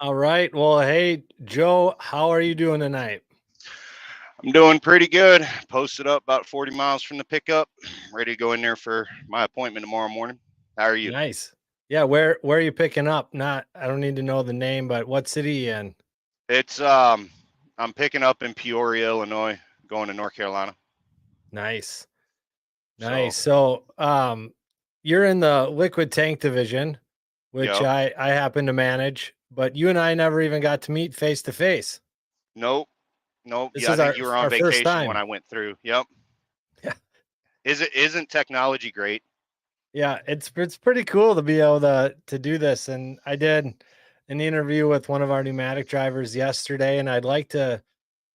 All right. Well, hey, Joe, how are you doing tonight? I'm doing pretty good. Posted up about 40 miles from the pickup. Ready to go in there for my appointment tomorrow morning. How are you? Nice. Yeah, where are you picking up? Not I don't need to know the name, but what city you in? It's I'm picking up in Peoria, Illinois, going to North Carolina. Nice. So, Nice. So, you're in the liquid tank division, which yep. I happen to manage, but you and I never even got to meet face to face. Nope. Nope. This Yeah, I is think you were on our first vacation when time. I went through. Yep. Yeah. Isn't technology great? Yeah, it's pretty cool to be able to do this. And I did an interview with one of our pneumatic drivers yesterday, and I'd like to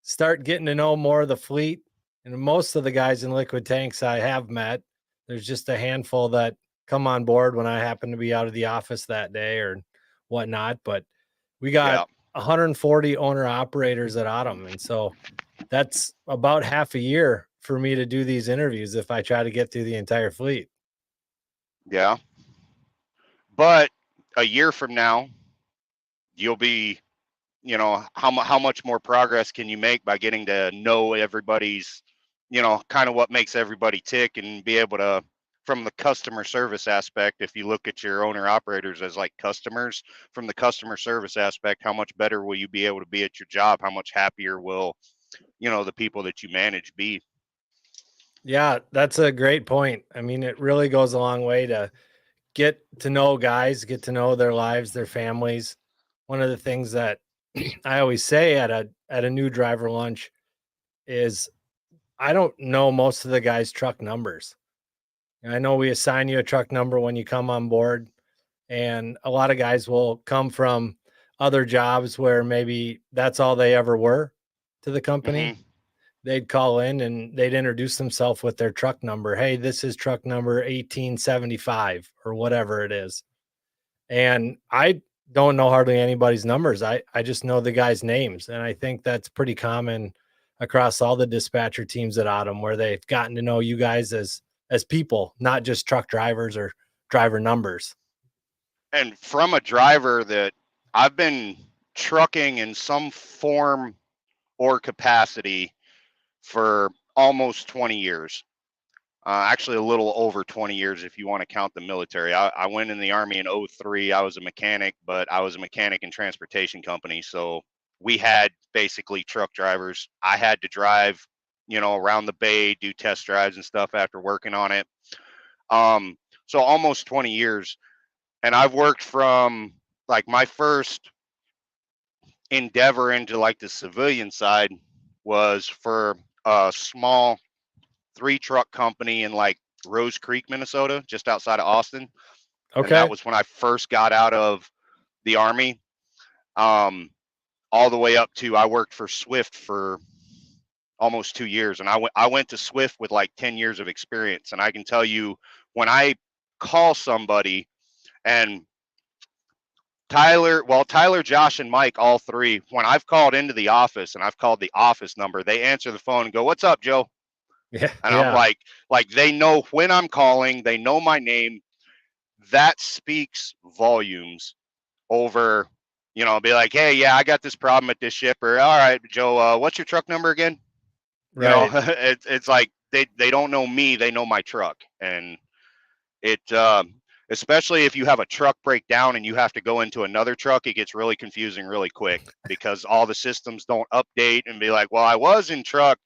start getting to know more of the fleet. And most of the guys in liquid tanks I have met. There's just a handful that come on board when I happen to be out of the office that day or whatnot. But we got Yeah. 140 owner operators at Autumn. And so that's about half a year for me to do these interviews if I try to get through the entire fleet. Yeah. But a year from now, you'll be, how much more progress can you make by getting to know everybody's, kind of what makes everybody tick and be able to, from the customer service aspect, if you look at your owner operators as like customers, from the customer service aspect, how much better will you be able to be at your job? How much happier will, the people that you manage be? Yeah, that's a great point. I mean, it really goes a long way to get to know guys, get to know their lives, their families. One of the things that I always say at a new driver lunch is I don't know most of the guys' truck numbers. And I know we assign you a truck number when you come on board, and a lot of guys will come from other jobs where maybe that's all they ever were to the company. Hmm. They'd call in and they'd introduce themselves with their truck number. Hey, this is truck number 1875 or whatever it is. And I don't know hardly anybody's numbers. I just know the guys' names, and I think that's pretty common across all the dispatcher teams at Autumn, where they've gotten to know you guys as people, not just truck drivers or driver numbers. And from a driver that I've been trucking in some form or capacity for almost 20 years. Actually, a little over 20 years if you want to count the military. I went in the Army in '03. I was a mechanic, but I was a mechanic in transportation company. So we had basically truck drivers. I had to drive, around the bay, do test drives and stuff after working on it. So almost 20 years. And I've worked from like my first endeavor into like the civilian side was for a small three truck company in like Rose Creek, Minnesota, just outside of Austin. And that Okay. was when I first got out of the Army. Um, all the way up to I worked for Swift for almost 2 years. And I went to Swift with like 10 years of experience. And I can tell you when I call somebody and Tyler, Josh, and Mike, all three, when I've called into the office and I've called the office number, they answer the phone and go, "What's up, Joe?" Yeah. And I'm Yeah. like they know when I'm calling, they know my name. That speaks volumes over, be like, "Hey, yeah, I got this problem at this shipper. All right, Joe, what's your truck number again?" Right. It's like they don't know me, they know my truck, and it especially if you have a truck break down and you have to go into another truck, it gets really confusing really quick because all the systems don't update and be like, well, I was in truck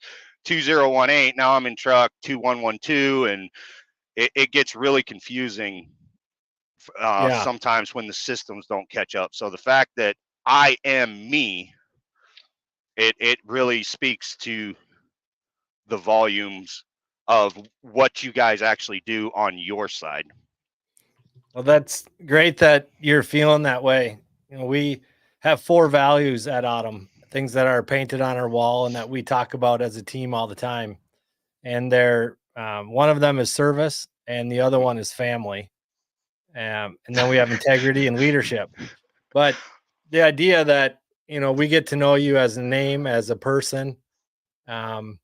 2018, now I'm in truck 2112, and it gets really confusing Yeah. sometimes when the systems don't catch up. So the fact that I am me, it really speaks to the volumes of what you guys actually do on your side. Well, that's great that you're feeling that way. We have four values at Autumn, things that are painted on our wall and that we talk about as a team all the time. And they're one of them is service, and the other one is family. And then we have integrity and leadership. But the idea that we get to know you as a name, as a person, um,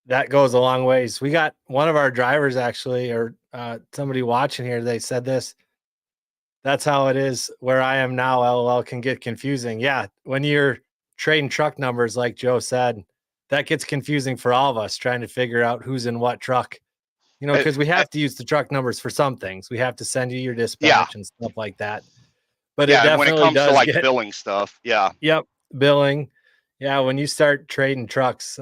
that goes a long ways. We got one of our drivers actually, or somebody watching here. They said this. that's how it is where I am now. LOL can get confusing. Yeah, when you're trading truck numbers, like Joe said, that gets confusing for all of us trying to figure out who's in what truck. You know, Uh, because we uh, have to use the truck numbers for some things. We have to send you your yeah, dispatch and stuff like that. But it yeah. And when it definitely comes to does like get, billing stuff, yeah, yep, billing. Yeah, when you start trading trucks,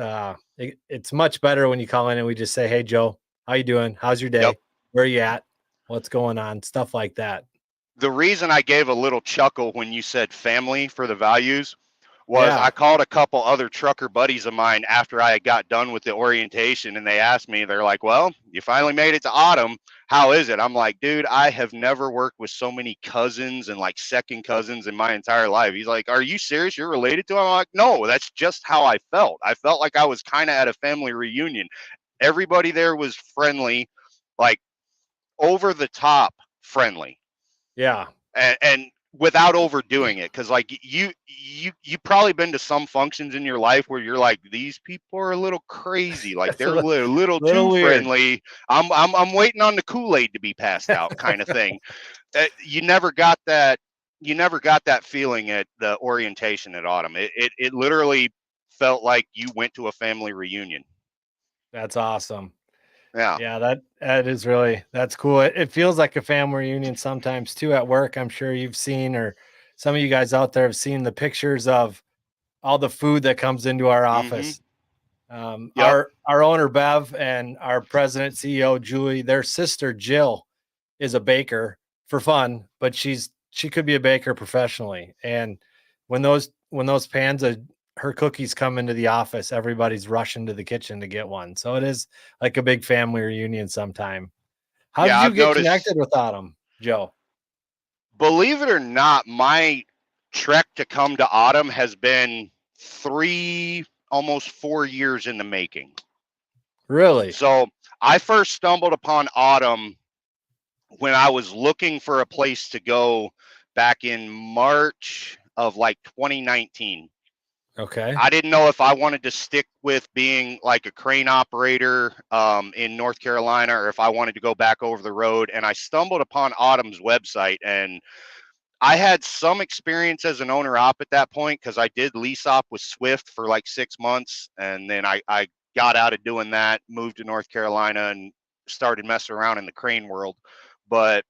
it's much better when you call in and we just say, "Hey, Joe, how you doing? How's your yep. day? Where you at? What's going on?" Stuff like that. The reason I gave a little chuckle when you said family for the values was I Yeah. called a couple other trucker buddies of mine after I got done with the orientation, and they asked me, they're like, "Well, you finally made it to autumn. How is it?" I'm like, "Dude, I have never worked with so many cousins and like second cousins in my entire life." He's like, "Are you serious? You're related to them?" I'm like, "No, that's just how I felt. I felt like I was kind of at a family reunion. Everybody there was friendly, like over the top friendly." Yeah. And without overdoing it, because like you probably been to some functions in your life where you're like, these people are a little crazy, like It's they're a a little little too weird. friendly. I'm waiting on the Kool-Aid to be passed out, kind of thing. You never got that. You never got that feeling at the orientation at autumn. It literally felt like you went to a family reunion. That's awesome. Yeah. Yeah, that is really that's cool. It feels like a family reunion sometimes too at work. I'm sure you've seen, or some of you guys out there have seen the pictures of all the food that comes into our Mm-hmm. office. Yep. Our owner Bev and our president CEO Julie, their sister Jill is a baker for fun, but she could be a baker professionally. And when those pans of her cookies come into the office, everybody's rushing to the kitchen to get one. So it is like a big family reunion sometime. How Yeah, did you I've get connected noticed. with Autumn, Joe? Believe it or not, my trek to come to autumn has been 3, almost 4 years in the making. Really? So I first stumbled upon autumn when I was looking for a place to go back in March of like 2019. Okay. I didn't know if I wanted to stick with being like a crane operator in North Carolina, or if I wanted to go back over the road. And I stumbled upon Autumn's website, and I had some experience as an owner op at that point because I did lease op with Swift for like 6 months. And then I got out of doing that, moved to North Carolina, and started messing around in the crane world. But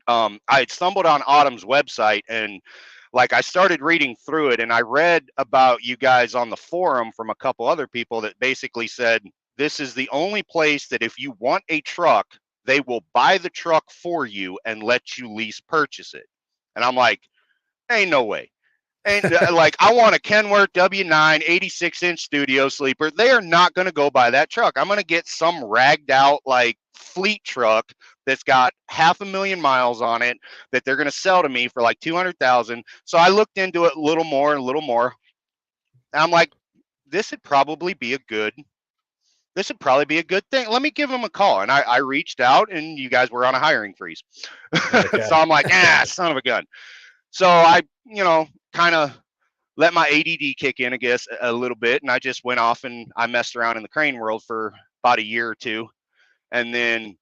I had stumbled on Autumn's website, and like I started reading through it, and I read about you guys on the forum from a couple other people that basically said this is the only place that if you want a truck, they will buy the truck for you and let you lease purchase it. And I'm like, ain't no way. And like, I want a Kenworth W9 86-inch studio sleeper. They are not going to go buy that truck. I'm going to get some ragged out like fleet truck that's got 500,000 miles on it that they're going to sell to me for like 200,000. So I looked into it a little more and a little more. And I'm like, this would probably be a good. This would probably be a good thing. Let me give them a call. And I reached out, and you guys were on a hiring freeze. So Okay. I'm like, son of a gun. So I, kind of let my ADD kick in, I guess, a little bit. And I just went off and I messed around in the crane world for about a year or two. And then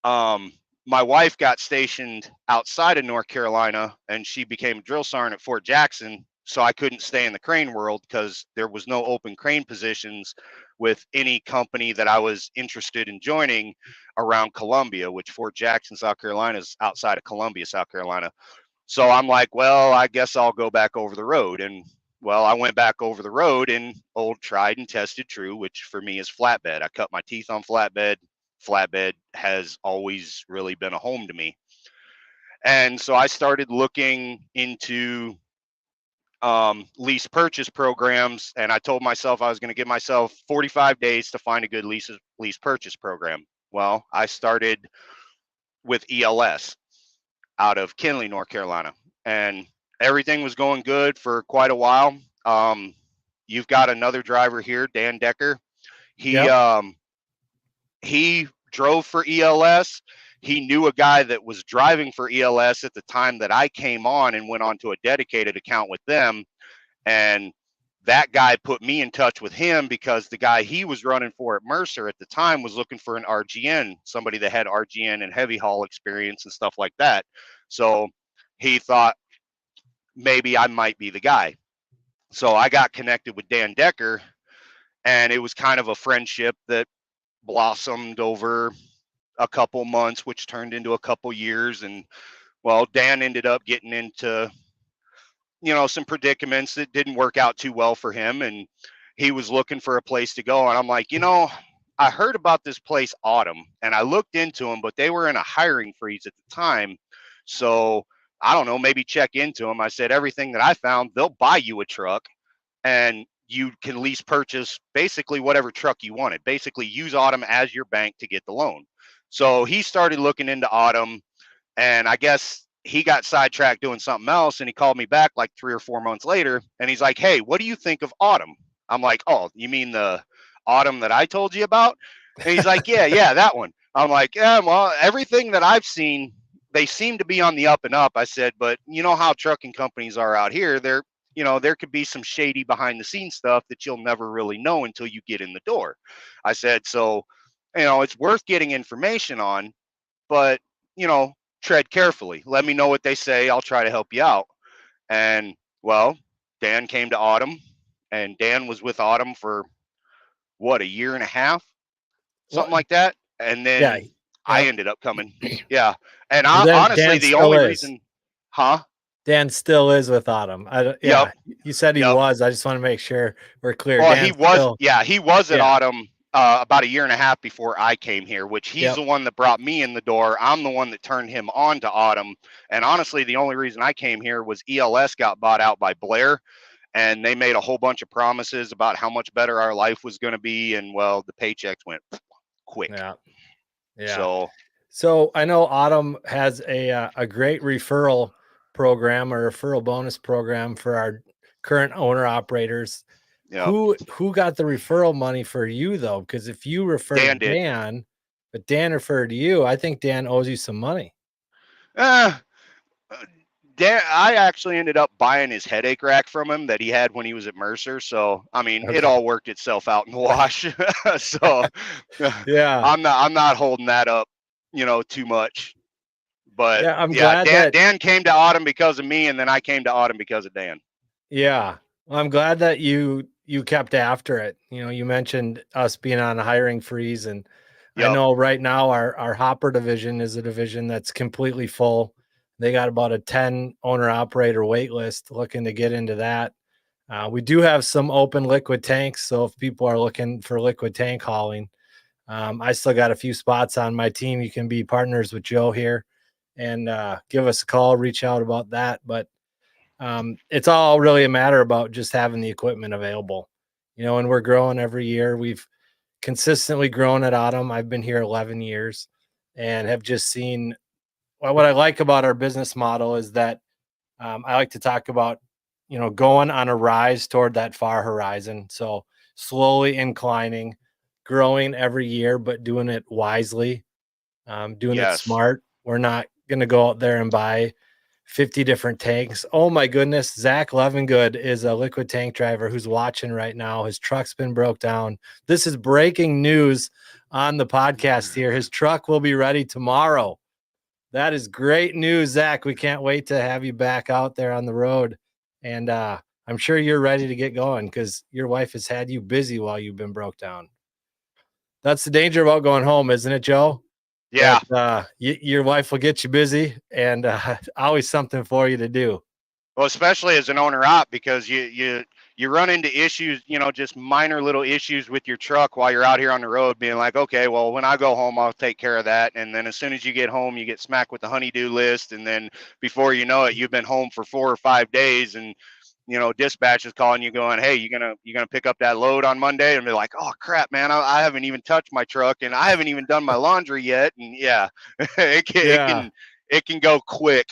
my wife got stationed outside of North Carolina, and she became a drill sergeant at Fort Jackson. So I couldn't stay in the crane world because there was no open crane positions with any company that I was interested in joining around Columbia, which Fort Jackson, South Carolina is outside of Columbia, South Carolina. So I'm like, well, I guess I'll go back over the road. And well, I went back over the road in old tried and tested true, which for me is flatbed. I cut my teeth on flatbed. Flatbed has always really been a home to me. And so I started looking into lease purchase programs, and I told myself I was going to give myself 45 days to find a good lease purchase program. Well, I started with ELS out of Kinley, North Carolina, and everything was going good for quite a while. Um, you've got another driver here, Dan Decker. He Yep. um, he drove for ELS. He knew a guy that was driving for ELS at the time that I came on and went on to a dedicated account with them. And that guy put me in touch with him because the guy he was running for at Mercer at the time was looking for an RGN, somebody that had RGN and heavy haul experience and stuff like that. So he thought maybe I might be the guy. So I got connected with Dan Decker, and it was kind of a friendship that blossomed over a couple months, which turned into a couple years. And well, Dan ended up getting into, some predicaments that didn't work out too well for him. And he was looking for a place to go. And I'm like, I heard about this place, Autumn, and I looked into them, but they were in a hiring freeze at the time. So I don't know, maybe check into them. I said, everything that I found, they'll buy you a truck and you can lease purchase basically whatever truck you wanted. Basically use Autumn as your bank to get the loan. So he started looking into Autumn, and I guess he got sidetracked doing something else, and he called me back like 3 or 4 months later, and he's like, hey, what do you think of Autumn? I'm like, oh, you mean the Autumn that I told you about? And he's like, yeah, that one. I'm like, yeah, well, everything that I've seen, they seem to be on the up and up. I said, but you know how trucking companies are out here. There could be some shady behind the scenes stuff that you'll never really know until you get in the door. I said, so, it's worth getting information on, but, tread carefully. Let me know what they say. I'll try to help you out. And well, Dan came to Autumn, and Dan was with Autumn for what, a year and a half, something What? like that. And Yeah. then I Yep. ended up coming. Yeah. And Well, honestly, Dan the still only is. reason, huh? Dan still is with Autumn. Yep. Yeah, you said he Yep. was. I just want to make sure we're clear. Well, Dan still. he was at Yeah. Autumn about a year and a half before I came here, which he's Yep. the one that brought me in the door. I'm the one that turned him on to Autumn. And honestly, the only reason I came here was ELS got bought out by Blair, and they made a whole bunch of promises about how much better our life was going to be. And well, the paychecks went quick. Yeah. Yeah. So I know Autumn has a great referral program or referral bonus program for our current owner operators. yeah, Who got the referral money for you though? Because if you Dan referred did. Dan, but Dan referred to you, I think Dan owes you some money. Uh, Dan, I actually ended up buying his headache rack from him that he had when he was at Mercer. So I mean, it Okay. all worked itself out in the wash. So Yeah. I'm not holding that up, too much. But Yeah, I'm yeah, glad that Dan came to Autumn because of me, and then I came to Autumn because of Dan. yeah. Well, I'm glad that you kept after it. You mentioned us being on a hiring freeze, and I Yep. know right now our hopper division is a division that's completely full. They got about a 10 owner operator wait list looking to get into that. We do have some open liquid tanks, so if people are looking for liquid tank hauling, I still got a few spots on my team. You can be partners with Joe here and give us a call, reach out about that. But it's all really a matter about just having the equipment available, and we're growing every year. We've consistently grown at Autumn. I've been here 11 years and have just seen what I like about our business model is that I like to talk about, going on a rise toward that far horizon. So slowly inclining, growing every year, but doing it wisely, doing it Yes. smart. We're not going to go out there and buy 50 different tanks. Oh my goodness. Zach Levengood is a liquid tank driver who's watching right now. His truck's been broke down. This is breaking news on the podcast here. His truck will be ready tomorrow. That is great news, Zach. We can't wait to have you back out there on the road. And I'm sure you're ready to get going because your wife has had you busy while you've been broke down. That's the danger about going home, isn't it, Joe? Yeah. That your wife will get you busy and always something for you to do. Well, especially as an owner op, because you run into issues, just minor little issues with your truck while you're out here on the road, being like, okay, well, when I go home, I'll take care of that. And then as soon as you get home, you get smacked with the honeydew list, and then before you know it, you've been home for 4 or 5 days, and dispatch is calling you, going, hey, you gonna pick up that load on Monday? And be like, oh crap, man, I haven't even touched my truck, and I haven't even done my laundry yet. And yeah, it can go quick.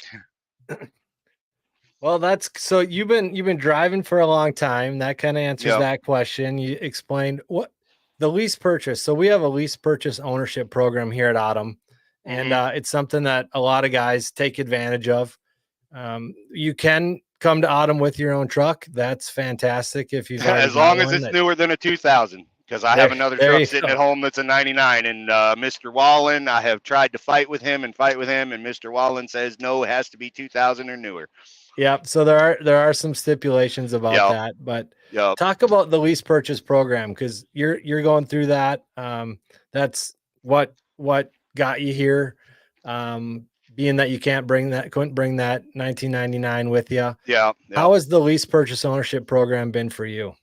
Well, that's so you've been driving for a long time. That kind of answers Yep. that question. You explained what the lease purchase. So we have a lease purchase ownership program here at Autumn, and Mm-hmm. it's something that a lot of guys take advantage of. You can come to Autumn with your own truck, that's fantastic. If you've already As got long as one, it's that newer than a 2000, because I have another there truck you sitting go. at home that's a 99. And Mr. Wallen, I have tried to fight with him, and Mr. Wallen says no, it has to be 2000 or newer. Yep. So there are some stipulations about Yep. that, but Yep. talk about the lease purchase program, because you're going through that. That's what got you here. Being that you couldn't bring that 1999 with you. Yeah. How has the lease purchase ownership program been for you?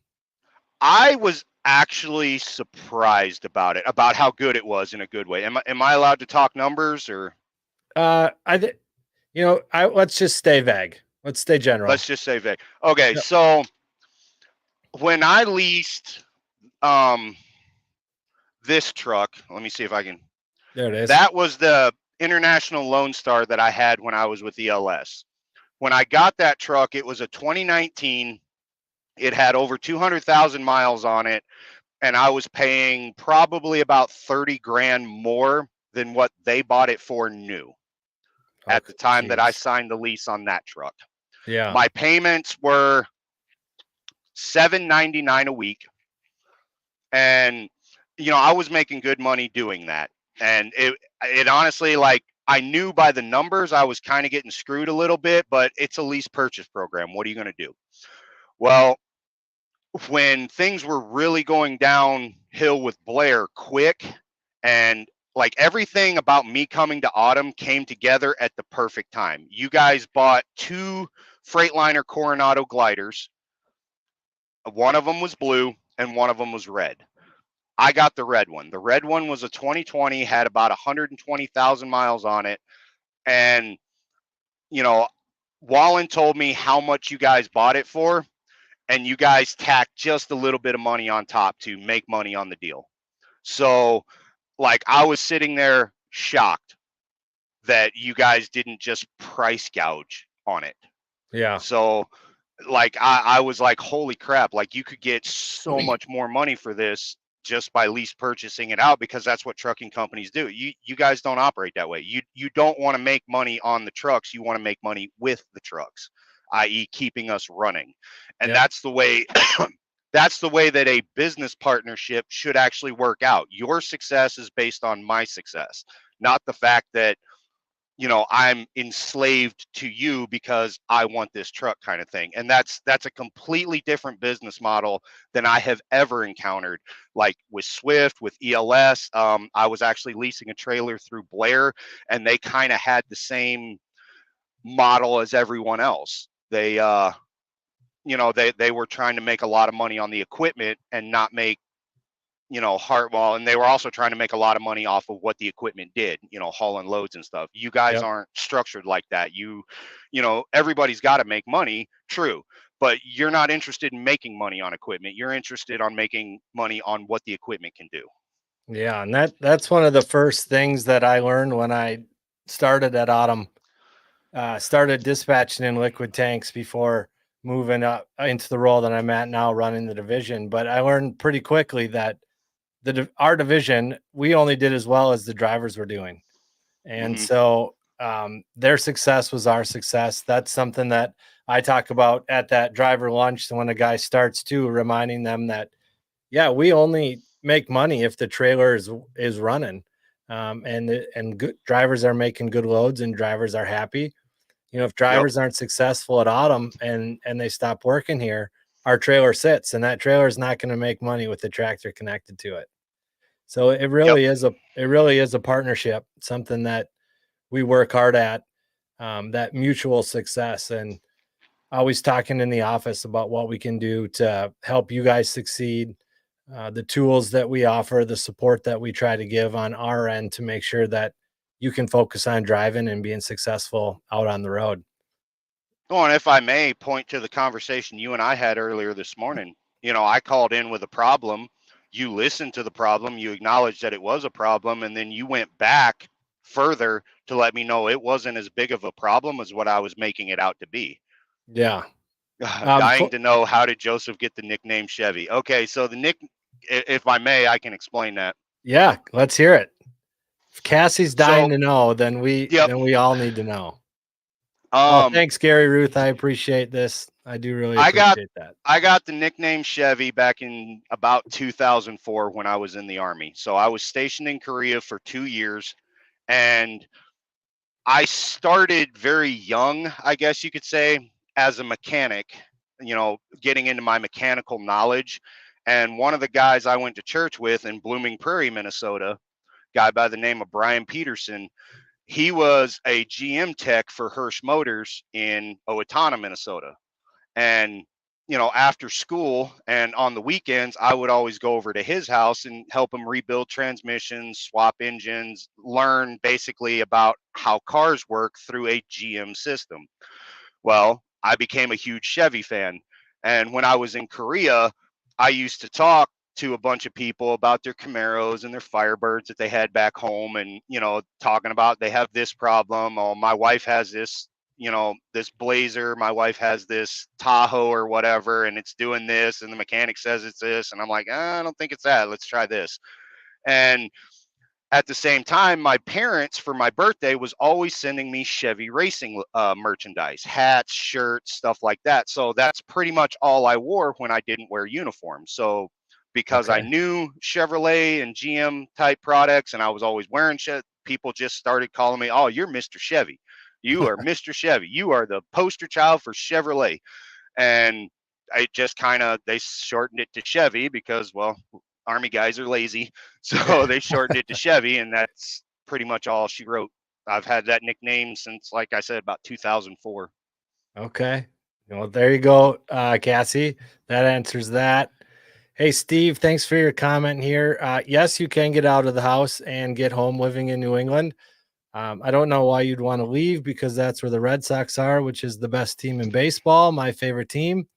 I was actually surprised about it, about how good it was in a good way. Am I allowed to talk numbers, or? I think, let's just stay vague. Let's stay general. Let's just say vague. Okay, Yep. so when I leased this truck, let me see if I can. There it is. That was the International Lone Star that I had when I was with ELS. When I got that truck, it was a 2019. It had over 200,000 miles on it, and I was paying probably about 30 grand more than what they bought it for new at the time that I signed the lease on that truck. Yeah. My payments were $7.99 a week, and I was making good money doing that. And it honestly, like, I knew by the numbers I was kind of getting screwed a little bit, but it's a lease purchase program. What are you going to do? Well, when things were really going downhill with Blair quick, and like everything about me coming to Autumn came together at the perfect time. You guys bought 2 Freightliner Coronado gliders. One of them was blue and one of them was red. I got the red one. The red one was a 2020, had about 120,000 miles on it. And, Wallen told me how much you guys bought it for, and you guys tacked just a little bit of money on top to make money on the deal. So, like, I was sitting there shocked that you guys didn't just price gouge on it. Yeah. So, like, I was like, holy crap, like, you could get so much more money for this just by lease purchasing it out, because that's what trucking companies do. You guys don't operate that way. You don't want to make money on the trucks. You want to make money with the trucks, i.e. keeping us running. And that's the way that's the way that a business partnership should actually work out. Your success is based on my success, not the fact that I'm enslaved to you because I want this truck, kind of thing. And that's a completely different business model than I have ever encountered, like with Swift, with ELS. I was actually leasing a trailer through Blair, and they kind of had the same model as everyone else. They they were trying to make a lot of money on the equipment and not make Hartwell, and they were also trying to make a lot of money off of what the equipment did, hauling loads and stuff. You guys aren't structured like that. Everybody's got to make money, true, but you're not interested in making money on equipment. You're interested on making money on what the equipment can do. Yeah, and that's one of the first things that I learned when I started at Autumn. Started dispatching in liquid tanks before moving up into the role that I'm at now, running the division. But I learned pretty quickly that our division, we only did as well as the drivers were doing. And so their success was our success. That's something that I talk about at that driver lunch when a guy starts too, reminding them that, yeah, we only make money if the trailer is running, and good drivers are making good loads and drivers are happy. If drivers aren't successful at Autumn and they stop working here, our trailer sits, and that trailer is not going to make money with the tractor connected to it. So it really is a partnership, something that we work hard at, that mutual success, and always talking in the office about what we can do to help you guys succeed, the tools that we offer, the support that we try to give on our end to make sure that you can focus on driving and being successful out on the road. Oh, and if I may point to the conversation you and I had earlier this morning, I called in with a problem. You listened to the problem, you acknowledged that it was a problem, and then you went back further to let me know it wasn't as big of a problem as what I was making it out to be. Yeah. Dying to know, how did Joseph get the nickname Chevy? Okay, so if I may, I can explain that. Yeah, let's hear it. If Cassie's dying to know, then we all need to know. Oh, Um, thanks, Gary Ruth. I appreciate this. I do really I got appreciate that. I got the nickname Chevy back in about 2004 when I was in the Army. So I was stationed in Korea for 2 years, and I started very young, I guess you could say, as a mechanic, getting into my mechanical knowledge. And one of the guys I went to church with in Blooming Prairie, Minnesota, guy by the name of Brian Peterson, he was a GM tech for Hirsch Motors in Owatonna, Minnesota. And after school and on the weekends, I would always go over to his house and help him rebuild transmissions, swap engines, learn basically about how cars work through a GM system. Well, I became a huge Chevy fan. And when I was in Korea, I used to talk to a bunch of people about their Camaros and their Firebirds that they had back home, and talking about they have this problem. Oh, my wife has this, this Blazer. My wife has this Tahoe or whatever, and it's doing this, and the mechanic says it's this, and I'm like, I don't think it's that. Let's try this. And at the same time, my parents for my birthday was always sending me Chevy racing merchandise, hats, shirts, stuff like that. So that's pretty much all I wore when I didn't wear uniforms. So because I Okay. knew Chevrolet and GM type products and I was always wearing shit, people just started calling me, oh, you're Mr. Chevy. You are Mr. Chevy. You are the poster child for Chevrolet. And I just kind of, they shortened it to Chevy because, well, Army guys are lazy. Yeah. So they shortened it to Chevy, and that's pretty much all she wrote. I've had that nickname since, like I said, about 2004. Okay. Well, there you go, Cassie. That answers that. Hey, Steve, thanks for your comment here. Yes, you can get out of the house and get home living in New England. I don't know why you'd want to leave because that's where the Red Sox are, which is the best team in baseball, my favorite team.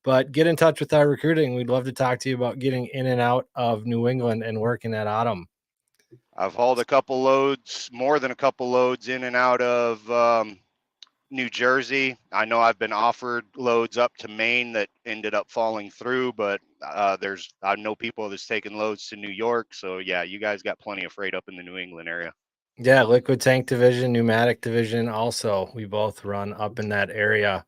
But get in touch with our recruiting. We'd love to talk to you about getting in and out of New England and working at Autumn. I've hauled a couple loads, more than a couple loads, in and out of New Jersey. I know I've been offered loads up to Maine that ended up falling through, but I know people that's taken loads to New York. So yeah, you guys got plenty of freight up in the New England area. Yeah, liquid tank division, pneumatic division. Also, we both run up in that area.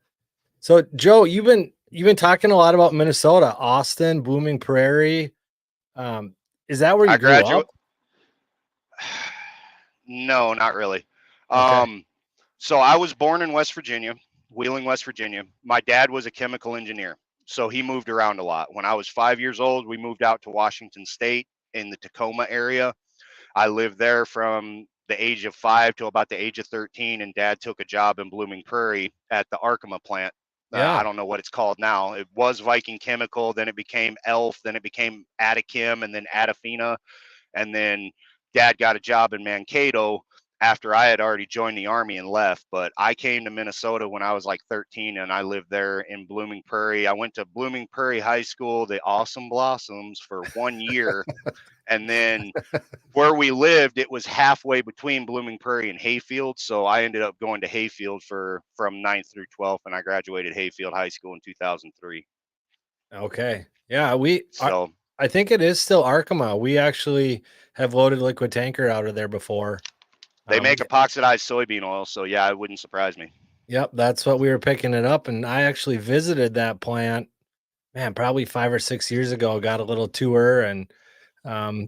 So, Joe, you've been talking a lot about Minnesota, Austin, Blooming Prairie. Is that where you I grew graduate. up? No, not really. Okay. Um, so I was born in West Virginia, Wheeling, West Virginia. My dad was a chemical engineer, so he moved around a lot. When I was 5 years old, we moved out to Washington State in the Tacoma area. I lived there from the age of 5 to about the age of 13, and Dad took a job in Blooming Prairie at the Arkema plant. I Yeah. don't know what it's called now. It was Viking Chemical, then it became Elf, then it became Atachem, and then Atafina, and then Dad got a job in Mankato after I had already joined the Army and left. But I came to Minnesota when I was like 13, and I lived there in Blooming Prairie. I went to Blooming Prairie High School, the Awesome Blossoms, for 1 year. And then where we lived, it was halfway between Blooming Prairie and Hayfield. So I ended up going to Hayfield from 9th through 12th, and I graduated Hayfield High School in 2003. Okay. Yeah, we are. So I think it is still Arkema. We actually have loaded liquid tanker out of there before. they We make get, epoxidized soybean oil. So yeah, it wouldn't surprise me. yep, that's what we were picking it up. And I actually visited that plant, man, probably 5 or 6 years ago. Got a little tour and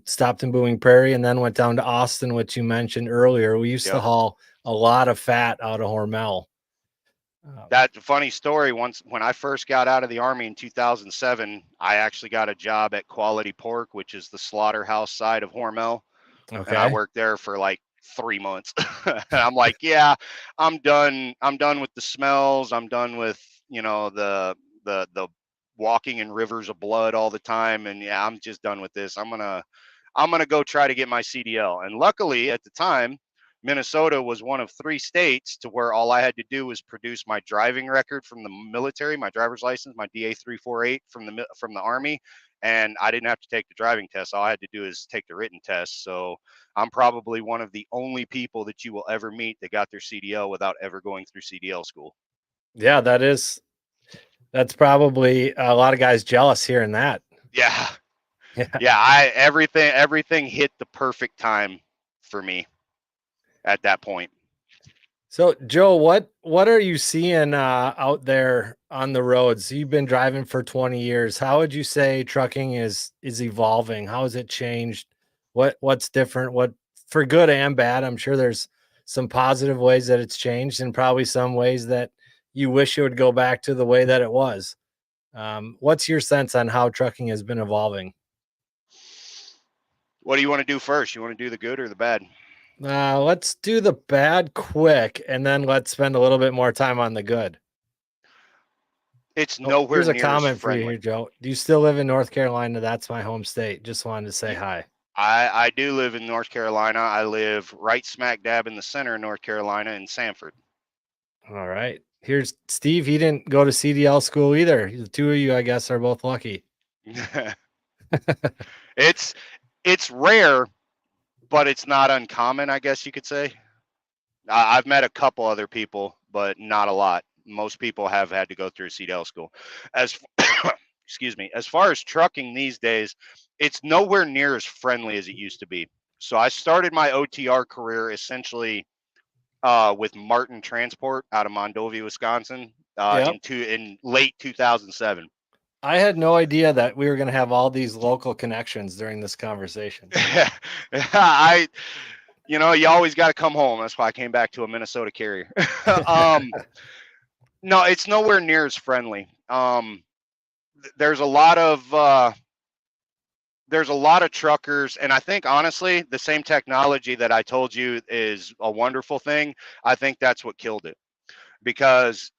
stopped in Booming Prairie and then went down to Austin, which you mentioned earlier. We used to Yep. haul a lot of fat out of Hormel. That's a funny story. Once when I first got out of the Army in 2007, I actually got a job at Quality Pork, which is the slaughterhouse side of Hormel, and I Okay. worked there for like 3 months. And I'm like, yeah, I'm done. I'm done with the smells. I'm done with the walking in rivers of blood all the time. And yeah, I'm just done with this. I'm gonna go try to get my CDL. And luckily at the time, Minnesota was one of 3 states to where all I had to do was produce my driving record from the military, my driver's license, my DA 348 from the Army, and I didn't have to take the driving test. All I had to do is take the written test. So I'm probably one of the only people that you will ever meet that got their CDL without ever going through CDL school. Yeah, that's probably a lot of guys jealous hearing that. Yeah, Yeah. yeah. Everything hit the perfect time for me at that point. So, Joe, what are you seeing out there on the roads? You've been driving for 20 years. How would you say trucking is evolving? How has it changed? What's different? What for good and bad? I'm sure there's some positive ways that it's changed, and probably some ways that you wish it would go back to the way that it was. What's your sense on how trucking has been evolving? What do you want to do first? You want to do the good or the bad? Let's do the bad quick, and then let's spend a little bit more time on the good. It's Oh, nowhere here's a near as comment for you friendly. here, Joe. Do you still live in North Carolina? That's my home state. Just wanted to say You, hi. I do live in North Carolina. I live right smack dab in the center of North Carolina in Sanford. All right. Here's Steve. He didn't go to CDL school either. The two of you, I guess, are both lucky. it's it's rare, but it's not uncommon, I guess you could say. I've met a couple other people, but not a lot. Most people have had to go through CDL school. As excuse me, as far as trucking these days, it's nowhere near as friendly as it used to be. So I started my OTR career essentially with Martin Transport out of Mondovi, Wisconsin, Yep. in late 2007. I had no idea that we were going to have all these local connections during this conversation. I, you always got to come home. That's why I came back to a Minnesota carrier. um, no, it's nowhere near as friendly. There's a lot of truckers, and I think honestly, the same technology that I told you is a wonderful thing. I think that's what killed it because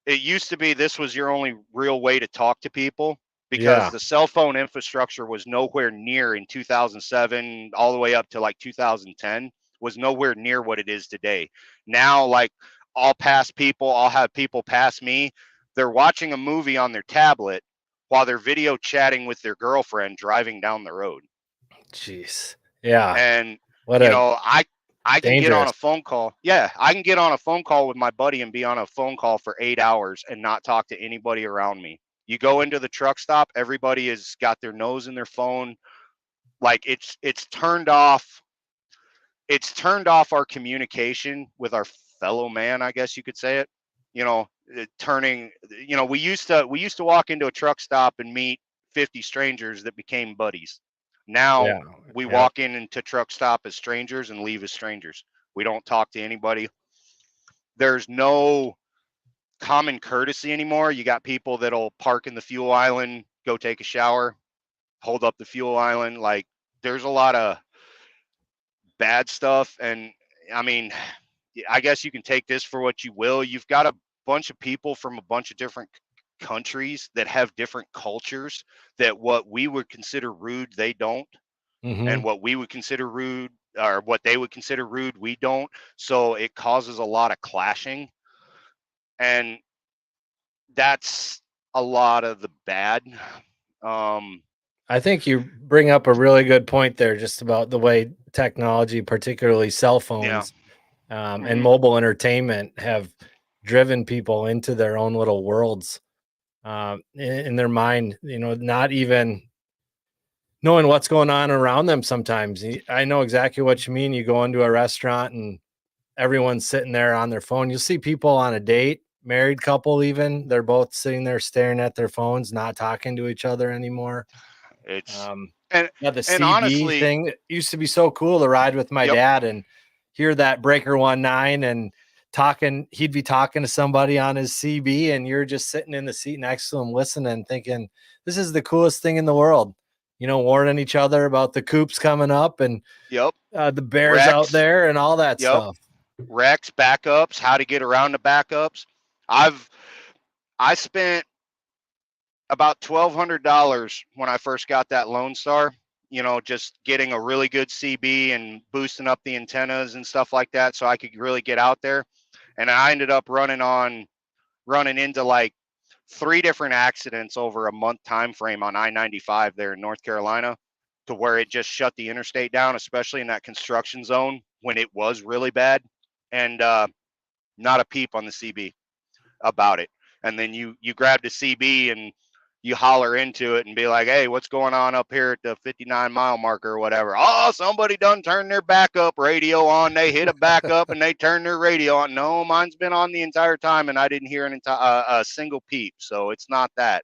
it used to be this was your only real way to talk to people because Yeah. the cell phone infrastructure was nowhere near in 2007 all the way up to like 2010 was nowhere near what it is today. Now, like I'll have people pass me. They're watching a movie on their tablet while they're video chatting with their girlfriend driving down the road. Jeez. Yeah. And What you a know, I can get on dangerous. a phone call. Yeah, I can get on a phone call with my buddy and be on a phone call for 8 hours and not talk to anybody around me. You go into the truck stop, everybody has got their nose in their phone. Like it's turned off. It's turned off our communication with our fellow man, I guess you could say it. You know, turning. We used to walk into a truck stop and meet 50 strangers that became buddies. Now Yeah. we Yep. walk into truck stop as strangers and leave as strangers. We don't talk to anybody. There's no common courtesy anymore. You got people that'll park in the fuel island, go take a shower, hold up the fuel island. Like there's a lot of bad stuff. And I mean, I guess you can take this for what you will. You've got a bunch of people from a bunch of different countries that have different cultures that what we would consider rude, they don't. And Hmm. what we would consider rude or what they would consider rude, we don't. So it causes a lot of clashing. And that's a lot of the bad. Um, I think you bring up a really good point there, just about the way technology, particularly cell yeah. phones, and Hmm. mobile entertainment, have driven people into their own little worlds in their mind. Not even knowing what's going on around them. Sometimes I know exactly what you mean. You go into a restaurant and everyone's sitting there on their phone. You'll see people on a date, married couple, even they're both sitting there staring at their phones, not talking to each other anymore. It's Um, and yeah, the and CB honestly, thing, it used to be so cool to ride with my yep, dad and hear that breaker 19 and he'd be talking to somebody on his CB and you're just sitting in the seat next to him listening, thinking, this is the coolest thing in the world. Warning each other about the coops coming up and yep, the bears out Rex, there and all that yep, stuff. Rex backups, how to get around the backups. I've I spent about $1,200 when I first got that Lone Star. Just getting a really good CB and boosting up the antennas and stuff like that, so I could really get out there. And I ended up running into like three different accidents over a month time frame on I-95 there in North Carolina, to where it just shut the interstate down, especially in that construction zone when it was really bad, and not a peep on the CB about it. And then you grabbed a CB and you holler into it and be like, hey, what's going on up here at the 59-mile marker or whatever? Oh, somebody done turned their backup radio on. They hit a backup and they turned their radio on. No, mine's been on the entire time and I didn't hear a single peep. So it's not that.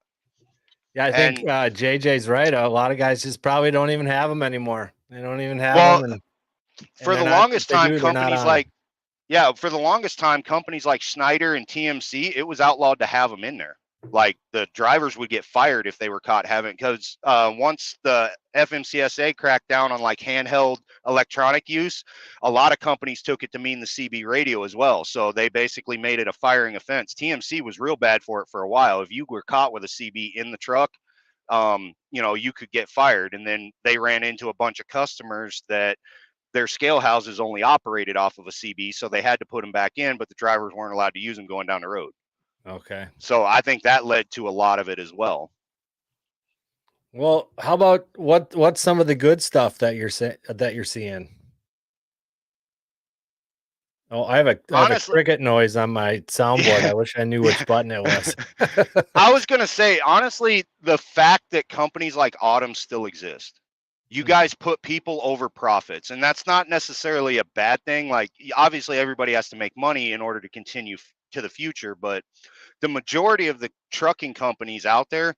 Yeah, I think And JJ's right. A lot of guys just probably don't even have them anymore. They don't even have well, them, and for the they're not. If longest they time, do, they're not companies on. like, yeah, for the longest time, companies like Schneider and TMC, it was outlawed to have them in there. Like the drivers would get fired if they were caught having, because once the FMCSA cracked down on like handheld electronic use, a lot of companies took it to mean the CB radio as well. So they basically made it a firing offense. TMC was real bad for it for a while. If you were caught with a CB in the truck, you could get fired. And then they ran into a bunch of customers that their scale houses only operated off of a CB, so they had to put them back in, but the drivers weren't allowed to use them going down the road. Okay. So I think that led to a lot of it as well. Well, how about what's some of the good stuff that you're seeing? Oh, I have a Honestly, cricket noise on my soundboard. yeah. I wish I knew which button it was. I was going to say, honestly, the fact that companies like Autumn still exist, you guys put people over profits, and that's not necessarily a bad thing. Like, obviously, everybody has to make money in order to continue to the future, but the majority of the trucking companies out there,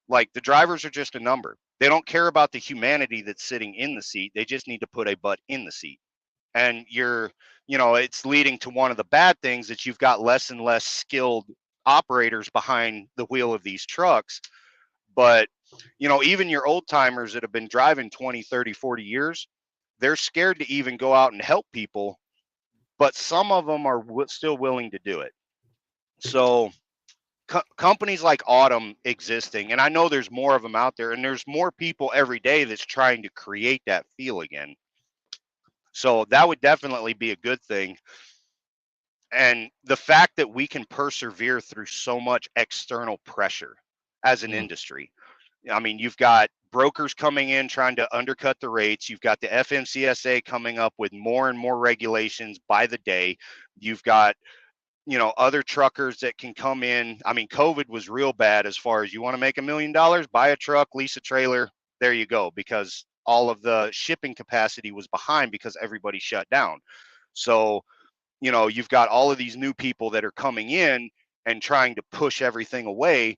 like the drivers are just a number. They don't care about the humanity that's sitting in the seat. They just need to put a butt in the seat. And it's leading to one of the bad things that you've got less and less skilled operators behind the wheel of these trucks. But, even your old timers that have been driving 20, 30, 40 years, they're scared to even go out and help people. But some of them are still willing to do it. So companies like Autumn existing, and I know there's more of them out there, and there's more people every day that's trying to create that feel again. So that would definitely be a good thing. And the fact that we can persevere through so much external pressure as an industry. I mean, you've got brokers coming in trying to undercut the rates. You've got the FMCSA coming up with more and more regulations by the day. You've got other truckers that can come in. I mean, COVID was real bad as far as you want to make $1 million, buy a truck, lease a trailer. There you go, because all of the shipping capacity was behind because everybody shut down. So, you've got all of these new people that are coming in and trying to push everything away,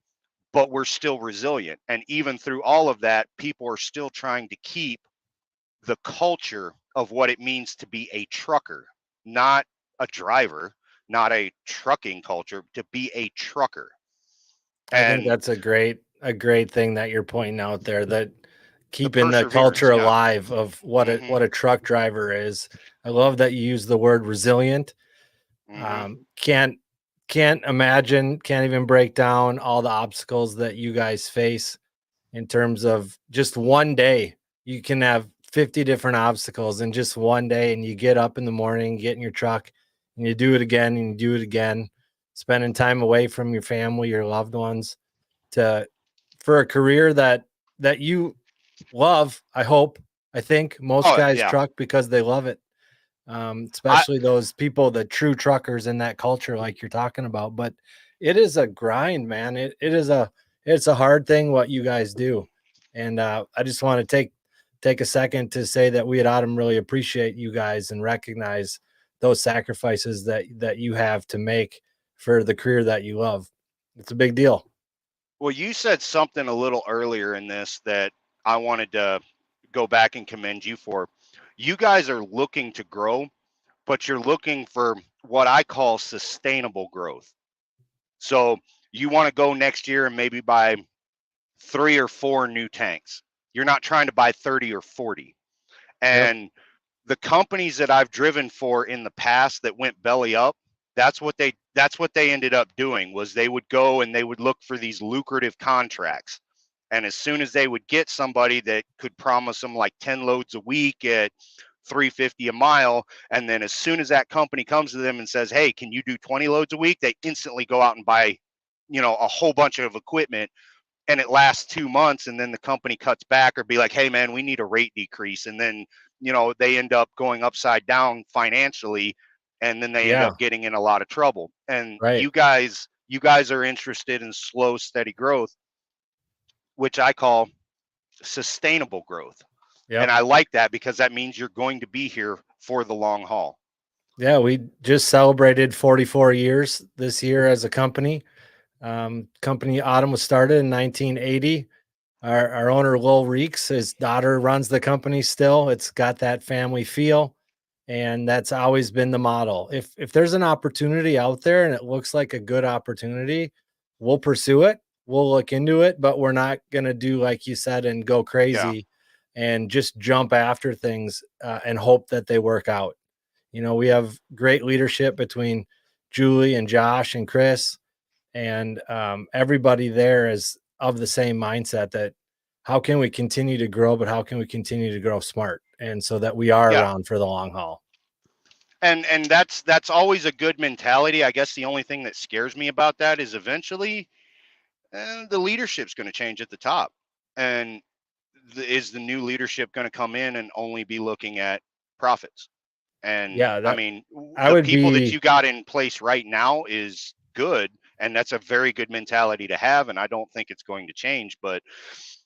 but we're still resilient. And even through all of that, people are still trying to keep the culture of what it means to be a trucker, not a driver, not a trucking culture, to be a trucker. I think And that's a great thing that you're pointing out there, that the keeping the perseverance, culture yeah. alive of Mm-hmm. what a truck driver is. I love that you use the word resilient. Mm-hmm. Can't imagine, can't even break down all the obstacles that you guys face in terms of just one day. You can have 50 different obstacles in just one day, and you get up in the morning, get in your truck, and you do it again and you do it again, spending time away from your family, your loved ones, to for a career that you love. I hope. I think most Oh, guys yeah. truck because they love it. I Especially those people, the true truckers in that culture, like you're talking about. But it is a grind, man. It's a hard thing what you guys do, and I just want to take a second to say that we at Autumn really appreciate you guys and recognize those sacrifices that you have to make for the career that you love. It's a big deal. Well, you said something a little earlier in this that I wanted to go back and commend you for. You guys are looking to grow, but you're looking for what I call sustainable growth. So you want to go next year and maybe buy 3 or 4 new tanks. You're not trying to buy 30 or 40. Yep. And the companies that I've driven for in the past that went belly up, that's what they ended up doing, was they would go and they would look for these lucrative contracts. And as soon as they would get somebody that could promise them like 10 loads a week at 350 a mile, and then as soon as that company comes to them and says, hey, can you do 20 loads a week, they instantly go out and buy a whole bunch of equipment, and it lasts 2 months, and then the company cuts back or be like, hey man, we need a rate decrease, and then they end up going upside down financially, and then they end Yeah. up getting in a lot of trouble. And Right. you guys are interested in slow steady growth. which I call sustainable growth. And Yep. I like that because that means you're going to be here for the long haul. Yeah, we just celebrated 44 years this year as a company. Company Autumn was started in 1980. Our owner, Lil Reeks, his daughter runs the company still. It's got that family feel, and that's always been the model. If there's an opportunity out there and it looks like a good opportunity, we'll pursue it. We'll look into it, but we're not going to do like you said and go Yeah. crazy and just jump after things and hope that they work out. We have great leadership between Julie and Josh and Chris, and everybody there is of the same mindset that how can we continue to grow, but how can we continue to grow smart, and so that we are Yeah. around for the long haul. And that's always a good mentality. I guess the only thing that scares me about that is eventually the leadership's going to change at the top. And is the new leadership going to come in and only be looking at profits? And Yeah, I that mean, I the would people that be. you got in place right now is good. And that's a very good mentality to have. And I don't think it's going to change. But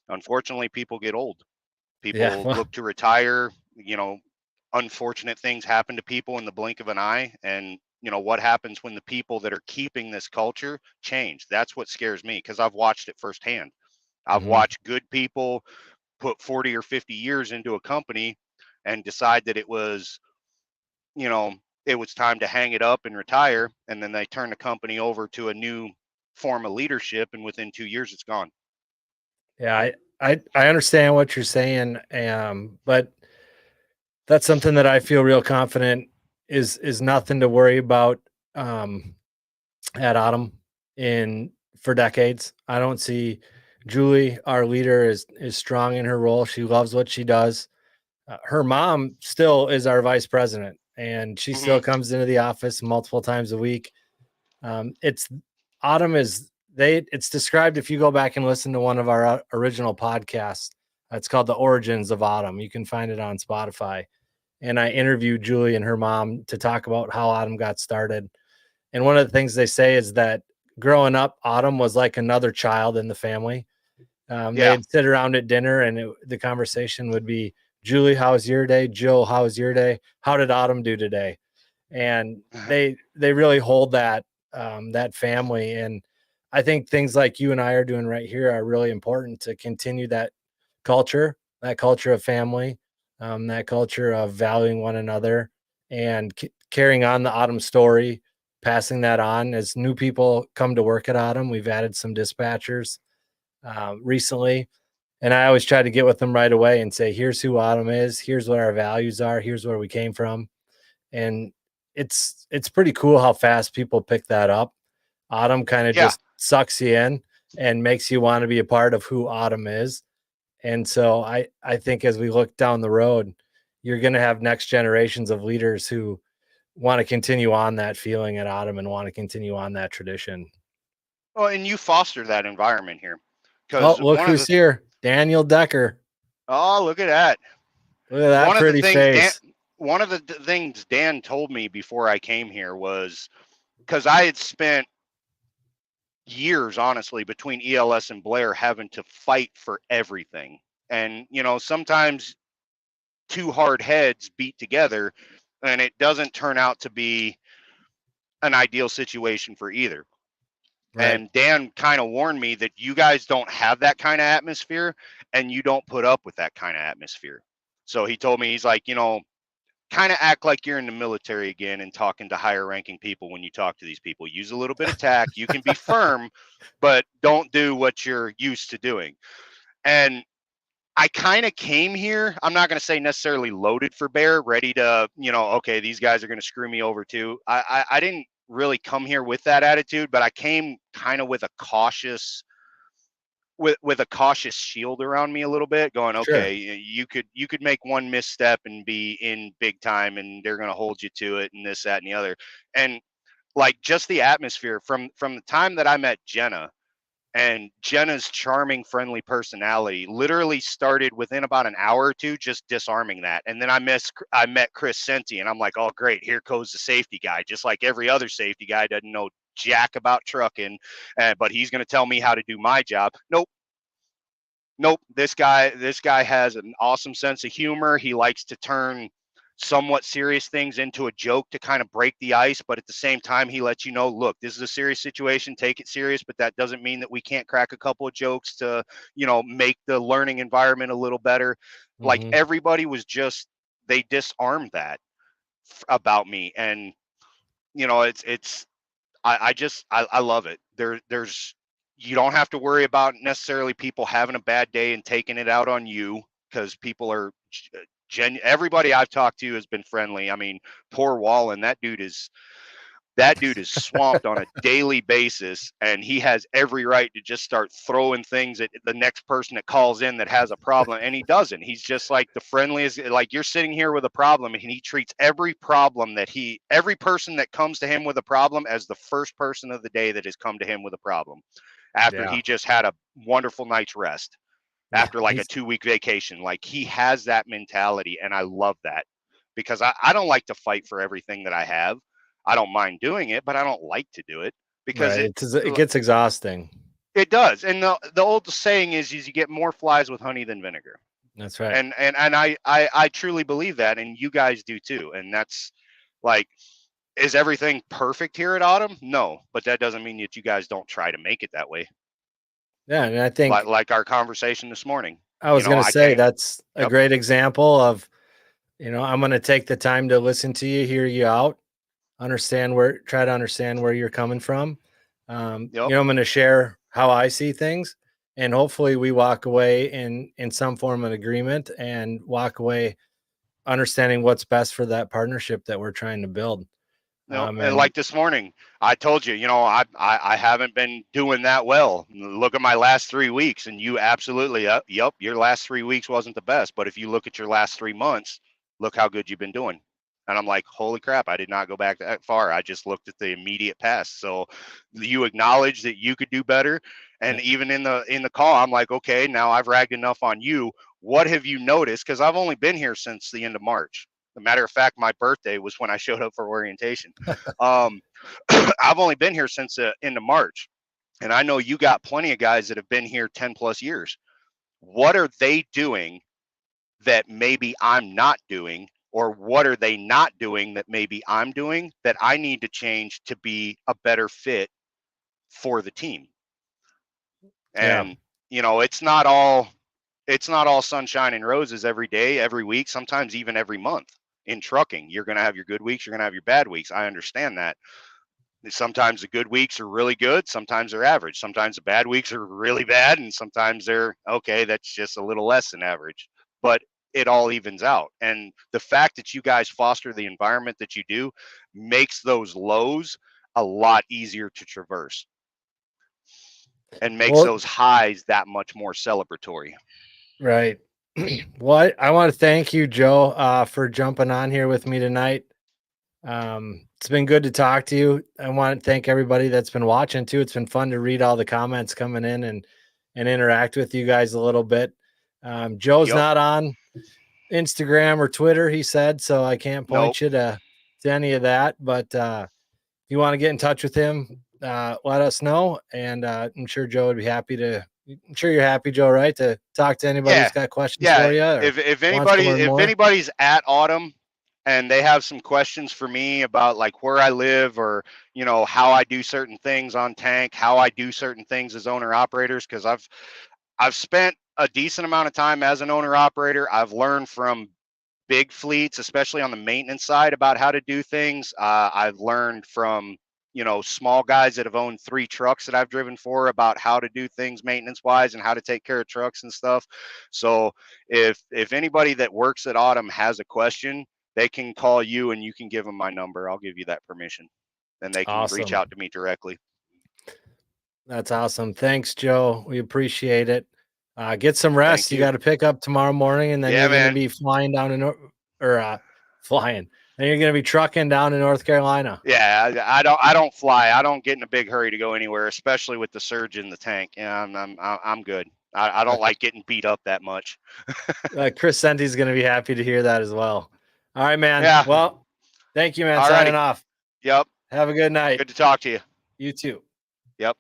unfortunately, people get old. Yeah, People well, look to retire. Unfortunate things happen to people in the blink of an eye. And, what happens when the people that are keeping this culture change? That's what scares me because I've watched it firsthand. I've mhm. watched good people put 40 or 50 years into a company and decide that you know, it was time to hang it up and retire. And then they turn the company over to a new form of leadership. And within 2 years, it's gone. Yeah, I understand what you're saying, but that's something that I feel real confident is nothing to worry about um, at Autumn in for decades. I don't see Julie, our leader, is strong in her role. She loves what she does. Her mom still is our vice president, and she still Hmm. comes into the office multiple times a week. It's Autumn is they. It's described if you go back and listen to one of our original podcasts. It's called "The Origins of Autumn." You can find it on Spotify. And I interviewed Julie and her mom to talk about how Autumn got started. And one of the things they say is that growing up, Autumn was like another child in the family. Yeah. They'd sit around at dinner, and the conversation would be, "Julie, how was your day? Jill, how was your day? How did Autumn do today?" And they really hold that family. And I think things like you and I are doing right here are really important to continue that culture of family, that culture of valuing one another, and carrying on the Autumn story, passing that on as new people come to work at Autumn. We've added some dispatchers recently, and I always try to get with them right away and say, "Here's who Autumn is. Here's what our values are. Here's where we came from." And it's pretty cool how fast people pick that up. Autumn kind of Yeah. just sucks you in and makes you want to be a part of who Autumn is. And so I think as we look down the road, you're going to have next generations of leaders who want to continue on that feeling at Autumn and want to continue on that tradition. Well, and you foster that environment here Oh, because look who's here. Daniel Decker. oh, look at that. Look at that One of the pretty things Dan, face. one of the things Dan told me before I came here was because I had spent years, honestly, between ELS and Blair having to fight for everything. And, sometimes two hard heads beat together and it doesn't turn out to be an ideal situation for either. Right. And Dan kind of warned me that you guys don't have that kind of atmosphere and you don't put up with that kind of atmosphere. So he told me, he's like, kind of act like you're in the military again and talking to higher ranking people when you talk to these people. Use a little bit of tact. You can be firm, but don't do what you're used to doing. And I kind of came here, I'm not going to say necessarily loaded for bear, ready to, okay, these guys are going to screw me over too. I didn't really come here with that attitude, but I came kind of with a cautious shield around me a little bit, going, Sure. okay, you could make one misstep and be in big time and they're going to hold you to it and this, that, and the other. And like just the atmosphere from the time that I met Jenna, and Jenna's charming, friendly personality literally started within about an hour or two, just disarming that. And then I met Chris Senti, and I'm like, oh, great, here goes the safety guy. Just like every other safety guy doesn't know jack about trucking, but he's going to tell me how to do my job. Nope. Nope. This guy has an awesome sense of humor. He likes to turn somewhat serious things into a joke to kind of break the ice, but at the same time he lets you know, look, this is a serious situation, take it serious, but that doesn't mean that we can't crack a couple of jokes to, make the learning environment a little better. Like Mm-hmm. everybody was just, they disarmed that about me. And it's I love it. There's you don't have to worry about necessarily people having a bad day and taking it out on you, because people are everybody I've talked to has been friendly. I mean, poor Wallen, that dude is swamped on a daily basis, and he has every right to just start throwing things at the next person that calls in that has a problem, and he doesn't. He's just like the friendliest. Like, you're sitting here with a problem, and he treats every person that comes to him with a problem as the first person of the day that has come to him with a problem after Yeah. he just had a wonderful night's rest, Yeah. after like a 2-week vacation. Like, he has that mentality, and I love that, because I don't like to fight for everything that I have. I don't mind doing it, but I don't like to do it, because Right. It gets exhausting. it does. And the old saying is you get more flies with honey than vinegar. That's right. And I truly believe that, and you guys do too. And that's like, is everything perfect here at Autumn? No, but that doesn't mean that you guys don't try to make it that way. Yeah. And I think Like our conversation this morning. I was going to I say came. that's a Yep. great example of, I'm going to take the time to listen to you, hear you out, try to understand where you're coming from. Yep. I'm going to share how I see things, and hopefully we walk away in some form of agreement and walk away understanding what's best for that partnership that we're trying to build. No, and And like this morning, I told you, I haven't been doing that well. Look at my last 3 weeks, and you absolutely, yep, your last 3 weeks wasn't the best. But if you look at your last 3 months, look how good you've been doing. And I'm like, holy crap, I did not go back that far. I just looked at the immediate past. So you acknowledge that you could do better. And even in the call, I'm like, okay, now I've ragged enough on you. What have you noticed? Because I've only been here since the end of March. As a matter of fact, my birthday was when I showed up for orientation. I've only been here since the end of March, and I know you got plenty of guys that have been here 10 plus years. What are they doing that maybe I'm not doing, or what are they not doing that maybe I'm doing that I need to change to be a better fit for the team? yeah, And it's not all sunshine and roses every day, every week, sometimes even every month. In trucking, you're going to have your good weeks, you're going to have your bad weeks. I understand that. Sometimes the good weeks are really good, sometimes they're average, sometimes the bad weeks are really bad, and sometimes they're okay, that's just a little less than average. But it all evens out. And the fact that you guys foster the environment that you do makes those lows a lot easier to traverse, and makes well, those highs that much more celebratory. right. Well, I want to thank you, Joe, for jumping on here with me tonight. It's been good to talk to you. I want to thank everybody that's been watching too. It's been fun to read all the comments coming in and interact with you guys a little bit. Joe's Yep. not on Instagram or Twitter, he said, so I can't Nope. point you to any of that. But if you want to get in touch with him, let us know. And I'm sure Joe would be happy to. I'm sure you're happy, Joe, right? To talk to anybody who's Yeah. got questions Yeah. for you or If wants to anybody learn if more. anybody's at Autumn and they have some questions for me about like where I live, or how I do certain things on tank, how I do certain things as owner operators, because I've spent a decent amount of time as an owner operator. I've learned from big fleets, especially on the maintenance side, about how to do things. I've learned from small guys that have owned 3 trucks that I've driven for about how to do things maintenance wise and how to take care of trucks and stuff. So if anybody that works at Autumn has a question, they can call you and you can give them my number. I'll give you that permission, and they can reach Awesome. out to me directly. That's awesome. Thanks, Joe. We appreciate it. Get some Thank rest. You you. got to pick up tomorrow morning, and then Yeah, you're going to man. be flying down flying. Then you're going to be trucking down to North Carolina. Yeah, I don't fly. I don't get in a big hurry to go anywhere, especially with the surge in the tank. Yeah, I'm good. I don't like getting beat up that much. Chris Senti's going to be happy to hear that as well. All right, man. Yeah. Well, thank you, man. All Signing righty. off. Yep. Have a good night. Good to talk to you. You too. Yep.